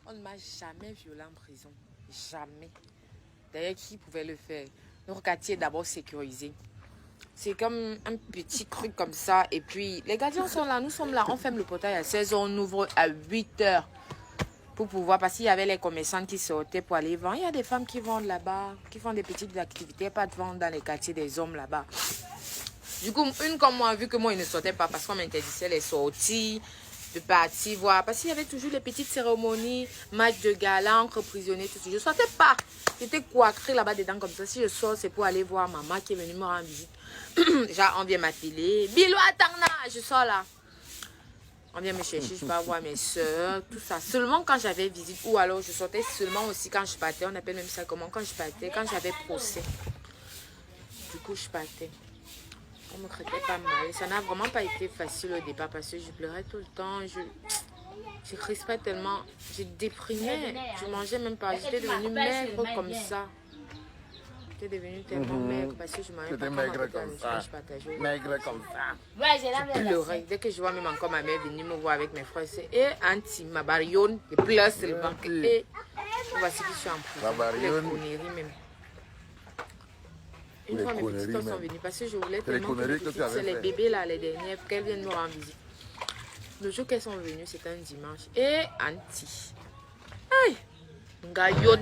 On ne m'a jamais violée en prison. Jamais. D'ailleurs, qui pouvait le faire? Notre quartier est d'abord sécurisé. C'est comme un petit truc comme ça. Et puis, les gardiens sont là, nous sommes là. On ferme le portail à 16h, on ouvre à 8h. Pour pouvoir, parce qu'il y avait les commerçants qui sortaient pour aller vendre. Il y a des femmes qui vendent là-bas, qui font des petites activités, pas de vente dans les quartiers des hommes là-bas. Du coup, une comme moi, vu que moi, il ne sortait pas parce qu'on m'interdisait les sorties, de partir voir. Parce qu'il y avait toujours les petites cérémonies, matchs de gala entre prisonniers, tout ça. Je ne sortais pas. J'étais coiffée là-bas dedans comme ça. Si je sors, c'est pour aller voir maman qui est venue me rendre visite. Genre, on vient m'appeler. Bilo, attends là, je sors là. On vient me chercher, je vais voir mes soeurs, tout ça. Seulement quand j'avais visite, ou alors je sortais seulement aussi quand je partais. On appelle même ça comment? Quand je partais, quand j'avais procès. Du coup, je partais. On me traitait pas mal. Ça n'a vraiment pas été facile au départ parce que je pleurais tout le temps. Je crispais tellement. Je déprimais. Je mangeais même pas. J'étais devenue maigre comme ça. J'étais devenue tellement maigre parce que je mangeais pas. Maigre comme ça. Maigre comme ça. Je pleurais. Dès que je vois même encore ma mère venir me voir avec mes frères, c'est Auntie, ma barionne. Je pleure seulement. Et voici que je suis en prison. Les conneries même. Une fois mes petites soeurs sont venues parce que je voulais tellement que c'est les bébés là, les dernières, qu'elles viennent me rendre visite. Le jour qu'elles sont venues, c'était un dimanche. Et Auntie. Aïe! Gaillonne.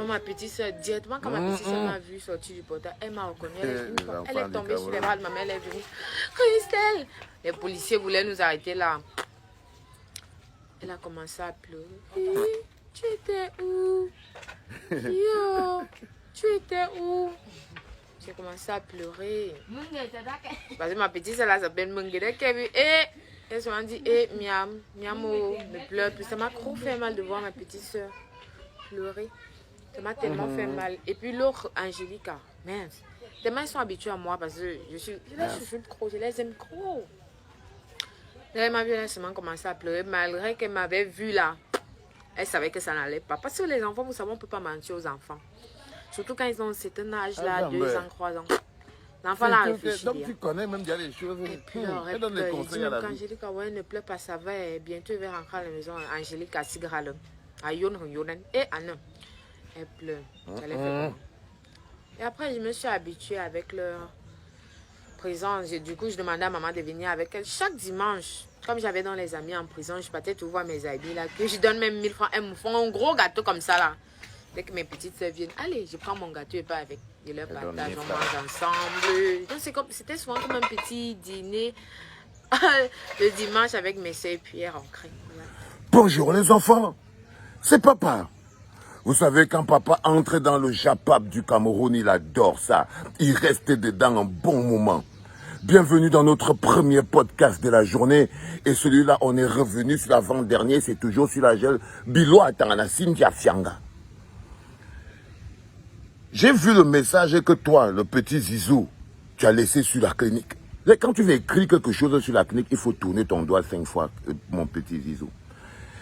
Ma petite soeur, directement quand ma petite soeur m'a vu sortir du portail, elle m'a reconnue. Elle est tombée sur les bras de ma mère, elle est venue. Christelle! Les policiers voulaient nous arrêter là. Elle a commencé à pleurer. Tu étais où? Yo! Tu étais où? J'ai commencé à pleurer. Parce que ma petite soeur là s'appelle Mungere qui a vu. Et elle se m'a dit, Miam, Miamo, ne pleure plus. Ça m'a trop fait mal de voir ma petite soeur pleurer. Ça m'a tellement fait mal. Et puis l'autre, Angélica, mince. Tellement ils sont habitués à moi parce que je les chouchoute trop, je les aime trop. Elle m'a vu, elle a seulement commencé à pleurer malgré qu'elle m'avait vu là. Elle savait que ça n'allait pas. Parce que les enfants, vous savez, on ne peut pas mentir aux enfants. Surtout quand ils ont un certain âge là, 2 ans, 3 ans. L'enfant là réfléchit. Donc tu connais même déjà les choses. Elle donne des conseils à la vie. Angélique, ouais, ne pleure pas, ça va. Bientôt, elle va rentrer à la maison. Angélique a sigrale. Et Anna. Elle pleure. Elle est fait comment? Et après, je me suis habituée avec leur présence. Du coup, je demandais à maman de venir avec elle chaque dimanche. Comme j'avais dans les amis en prison, je partais tout voir mes amis là. Que je donne même 1000 francs. Elles me font un gros gâteau comme ça là. Dès que mes petites soeurs viennent, allez, je prends mon gâteau et pas avec. Je leur partage, on mange ensemble. Donc c'était souvent comme un petit dîner le dimanche avec mes soeurs et puis elles rentraient. Bonjour les enfants, c'est papa. Vous savez, quand papa entre dans le Japap du Cameroun, il adore ça. Il reste dedans un bon moment. Bienvenue dans notre premier podcast de la journée. Et celui-là, on est revenu sur l'avant-dernier. C'est toujours sur la gel Bilo Atangana Cynthia Fianga. J'ai vu le message que toi, le petit Zizou, tu as laissé sur la clinique. Quand tu veux écrire quelque chose sur la clinique, il faut tourner ton doigt 5 fois, mon petit Zizou.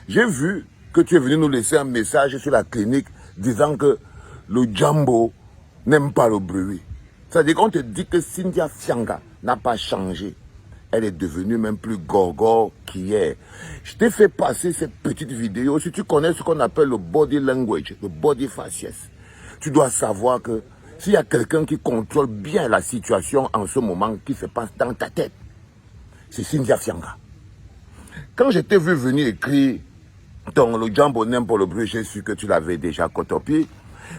J'ai vu que tu es venu nous laisser un message sur la clinique disant que le Jambo n'aime pas le bruit. C'est-à-dire qu'on te dit que Cynthia Fianga n'a pas changé. Elle est devenue même plus gorgore qu'hier. Je t'ai fait passer cette petite vidéo. Si tu connais ce qu'on appelle le body language, le body faciès, tu dois savoir que s'il y a quelqu'un qui contrôle bien la situation en ce moment qui se passe dans ta tête, c'est Cynthia Fianga. Quand je t'ai vu venir écrire dans le Jambo n'aime pour le bruit, j'ai su que tu l'avais déjà cotopié.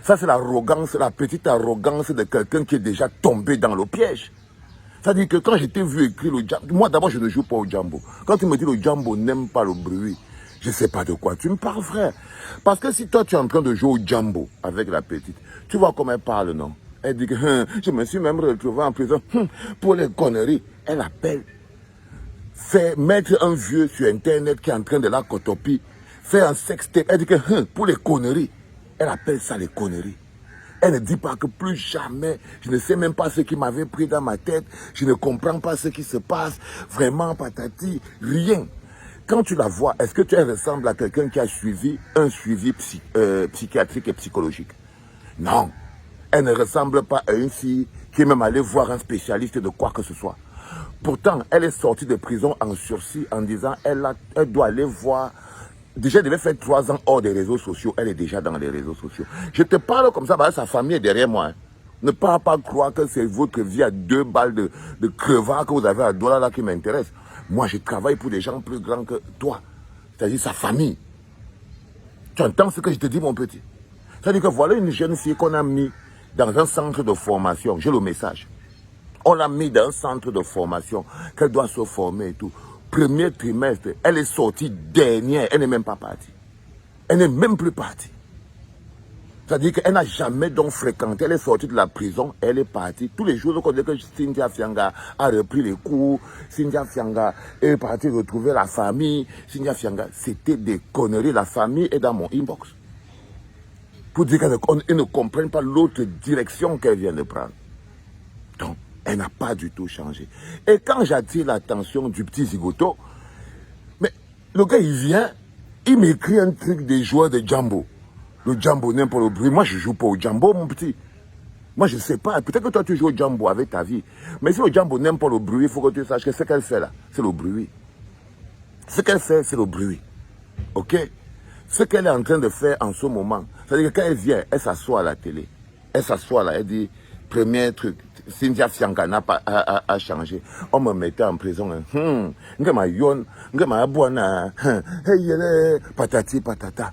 Ça, c'est l'arrogance, la petite arrogance de quelqu'un qui est déjà tombé dans le piège. C'est-à-dire que quand je t'ai vu écrire le Jambo, moi d'abord je ne joue pas au Jambo. Quand tu me dis le Jambo n'aime pas le bruit, je ne sais pas de quoi tu me parles, frère. Parce que si toi tu es en train de jouer au Jambo avec la petite, tu vois comment elle parle, non? Elle dit que je me suis même retrouvé en prison pour les conneries. Elle appelle, fait mettre un vieux sur Internet qui est en train de la cotopie, faire un sextape. Elle dit que pour les conneries. Elle appelle ça les conneries. Elle ne dit pas que plus jamais, je ne sais même pas ce qui m'avait pris dans ma tête, je ne comprends pas ce qui se passe, vraiment patati, rien. Quand tu la vois, est-ce que tu ressembles à quelqu'un qui a suivi un suivi psychiatrique et psychologique? Non. Elle ne ressemble pas à une fille qui est même allée voir un spécialiste de quoi que ce soit. Pourtant, elle est sortie de prison en sursis en disant qu'elle doit aller voir Déjà, elle devait faire 3 ans hors des réseaux sociaux. Elle est déjà dans les réseaux sociaux. Je te parle comme ça, parce que sa famille est derrière moi. Hein. Ne pas croire que c'est votre vie à 2 balles de crevard que vous avez à Douala là qui m'intéresse. Moi, je travaille pour des gens plus grands que toi. C'est-à-dire sa famille. Tu entends ce que je te dis, mon petit? C'est-à-dire que voilà une jeune fille qu'on a mis dans un centre de formation. J'ai le message. On l'a mis dans un centre de formation, qu'elle doit se former et tout. Premier trimestre, elle est sortie dernière, elle n'est même pas partie. Elle n'est même plus partie. C'est-à-dire qu'elle n'a jamais donc fréquenté, elle est sortie de la prison, elle est partie. Tous les jours, on connaît que Cynthia Fianga a repris les cours, Cynthia Fianga est partie retrouver la famille. Cynthia Fianga, c'était des conneries, la famille est dans mon inbox. Pour dire qu'elle ne comprenne pas l'autre direction qu'elle vient de prendre. Donc, elle n'a pas du tout changé. Et quand j'attire l'attention du petit Zigoto, mais le gars, il vient, il m'écrit un truc des joueurs de Jambo. Le Jambo n'aime pas le bruit. Moi, je ne joue pas au Jambo, mon petit. Moi, je ne sais pas. Peut-être que toi, tu joues au Jambo avec ta vie. Mais si le Jambo n'aime pas le bruit, il faut que tu saches que ce qu'elle fait là, c'est le bruit. Ce qu'elle fait, c'est le bruit. OK? Ce qu'elle est en train de faire en ce moment, c'est-à-dire que quand elle vient, elle s'assoit à la télé. Elle s'assoit là, elle dit, premier truc, Cynthia Fianga n'a pas a changé. On me mettait en prison. Patati patata.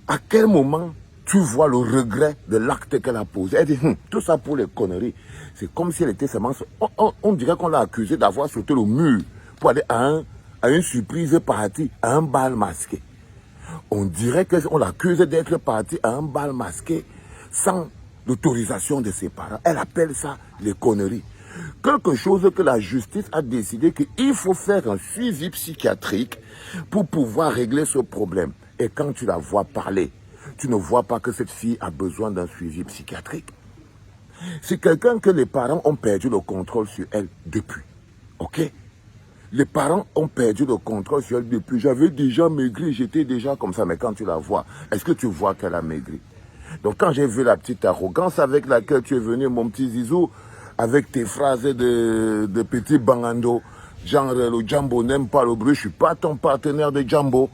À quel moment tu vois le regret de l'acte qu'elle a posé? Elle dit, tout ça pour les conneries. C'est comme si elle était seulement... On dirait qu'on l'a accusée d'avoir sauté le mur pour aller à une surprise partie, à un bal masqué. On dirait qu'on l'accuse d'être partie à un bal masqué sans l'autorisation de ses parents. Elle appelle ça les conneries. Quelque chose que la justice a décidé qu'il faut faire un suivi psychiatrique pour pouvoir régler ce problème. Et quand tu la vois parler, tu ne vois pas que cette fille a besoin d'un suivi psychiatrique. C'est quelqu'un que les parents ont perdu le contrôle sur elle depuis. OK? Les parents ont perdu le contrôle sur elle depuis. J'avais déjà maigri, j'étais déjà comme ça. Mais quand tu la vois, est-ce que tu vois qu'elle a maigri? Donc quand j'ai vu la petite arrogance avec laquelle tu es venu, mon petit Zizou, avec tes phrases de petit bangando, genre le Jambo n'aime pas le bruit, je ne suis pas ton partenaire de Jambo.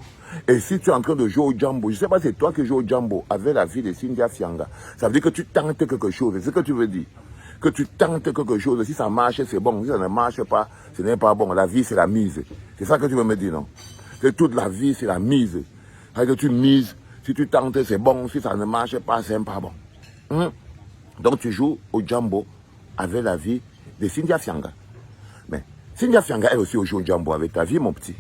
Et si tu es en train de jouer au Jambo, je ne sais pas si c'est toi qui joues au Jambo avec la vie de Cynthia Fianga, ça veut dire que tu tentes quelque chose. C'est ce que tu veux dire. Que tu tentes quelque chose, si ça marche, c'est bon. Si ça ne marche pas, ce n'est pas bon. La vie, c'est la mise. C'est ça que tu veux me dire, non? C'est toute la vie, c'est la mise. C'est-à-dire que tu mises, si tu tentes, c'est bon. Si ça ne marche pas, c'est pas bon. Donc tu joues au Jambo avec la vie de Cynthia Fianga. Mais Cynthia Fianga, elle aussi joue au Jambo avec ta vie, mon petit.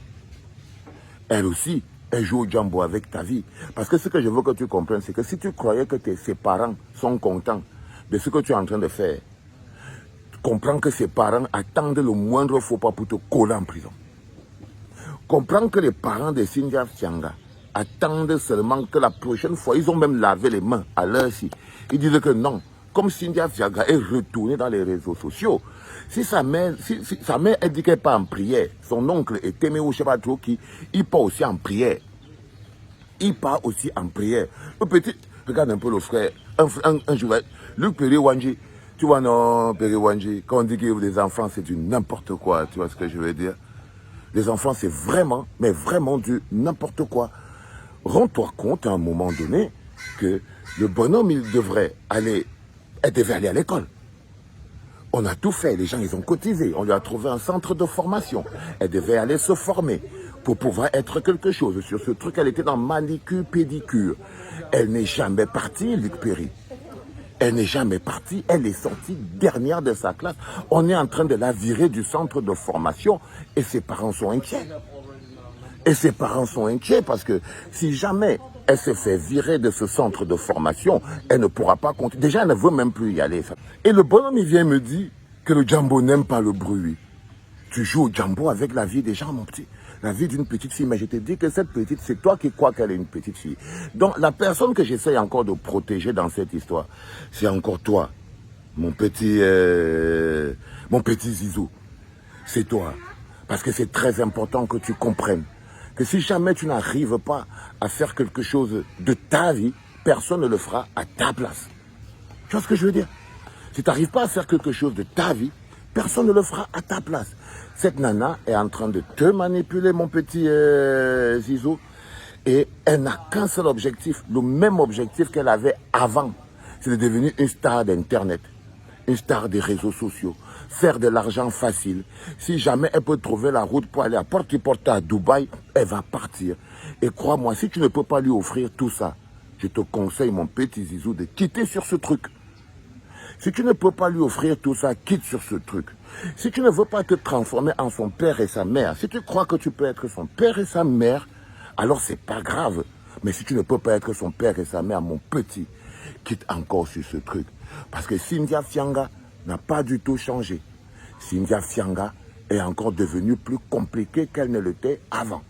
Elle aussi, elle joue au Jambo avec ta vie. Parce que ce que je veux que tu comprennes, c'est que si tu croyais que ses parents sont contents de ce que tu es en train de faire, comprends que ses parents attendent le moindre faux pas pour te coller en prison. Comprends que les parents de Cynthia Fianga attendent seulement que la prochaine fois, ils ont même lavé les mains à l'heure-ci. Ils disent que non, comme Cynthia Fianga est retournée dans les réseaux sociaux, si sa mère, sa mère elle dit qu'elle n'est pas en prière, son oncle est Témé ou je ne sais pas trop qui, il part aussi en prière. Il part aussi en prière. Le petit, regarde un peu le frère, un jour, Luc Peri-Wanji, tu vois, non, Peri-Wanji, quand on dit qu'il y a des enfants, c'est du n'importe quoi, tu vois ce que je veux dire? Les enfants, c'est vraiment, mais vraiment du n'importe quoi. Rends-toi compte à un moment donné que le bonhomme, il devait aller à l'école. On a tout fait, les gens, ils ont cotisé, on lui a trouvé un centre de formation. Elle devait aller se former pour pouvoir être quelque chose. Sur ce truc, elle était dans manicure, pédicure. Elle n'est jamais partie, Luc Perry. Elle n'est jamais partie, elle est sortie dernière de sa classe. On est en train de la virer du centre de formation et ses parents sont inquiets. Et ses parents sont inquiets parce que si jamais elle se fait virer de ce centre de formation, elle ne pourra pas continuer. Déjà, elle ne veut même plus y aller. Et le bonhomme, il vient me dire que le Jambo n'aime pas le bruit. Tu joues au Jambo avec la vie des gens, mon petit. La vie d'une petite fille. Mais je te dis que cette petite, c'est toi qui crois qu'elle est une petite fille. Donc, la personne que j'essaye encore de protéger dans cette histoire, c'est encore toi, mon petit Zizou. C'est toi. Parce que c'est très important que tu comprennes que si jamais tu n'arrives pas à faire quelque chose de ta vie, personne ne le fera à ta place. Tu vois ce que je veux dire? Si tu n'arrives pas à faire quelque chose de ta vie, Personne ne le fera à ta place. Cette nana est en train de te manipuler, mon petit Zizou. Et elle n'a qu'un seul objectif, le même objectif qu'elle avait avant. C'est de devenir une star d'Internet, une star des réseaux sociaux, faire de l'argent facile. Si jamais elle peut trouver la route pour aller à Porte-Porte à Dubaï, elle va partir. Et crois-moi, si tu ne peux pas lui offrir tout ça, je te conseille, mon petit Zizou, de quitter sur ce truc. Si tu ne peux pas lui offrir tout ça, quitte sur ce truc. Si tu ne veux pas te transformer en son père et sa mère, si tu crois que tu peux être son père et sa mère, alors c'est pas grave. Mais si tu ne peux pas être son père et sa mère, mon petit, quitte encore sur ce truc. Parce que Cynthia Fianga n'a pas du tout changé. Cynthia Fianga est encore devenue plus compliquée qu'elle ne l'était avant.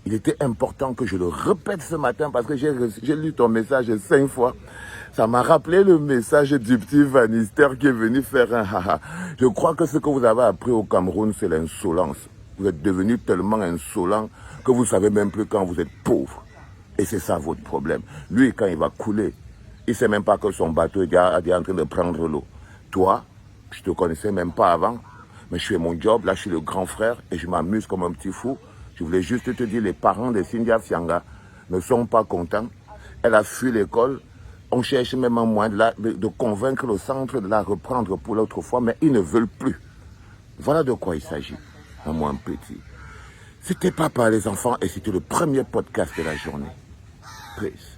Il était important que je le répète ce matin parce que j'ai lu ton message 5 fois. Ça m'a rappelé le message du petit Vanister qui est venu faire un haha. Je crois que ce que vous avez appris au Cameroun, c'est l'insolence. Vous êtes devenu tellement insolent que vous ne savez même plus quand vous êtes pauvre. Et c'est ça votre problème. Lui, quand il va couler, il ne sait même pas que son bateau est déjà en train de prendre l'eau. Toi, je ne te connaissais même pas avant, mais je fais mon job. Là, je suis le grand frère et je m'amuse comme un petit fou. Je voulais juste te dire, les parents de Cynthia Fianga ne sont pas contents. Elle a fui l'école. On cherche même un moyen de convaincre le centre de la reprendre pour l'autre fois, mais ils ne veulent plus. Voilà de quoi il s'agit, à moi un petit. C'était Papa les enfants et c'était le premier podcast de la journée. Peace.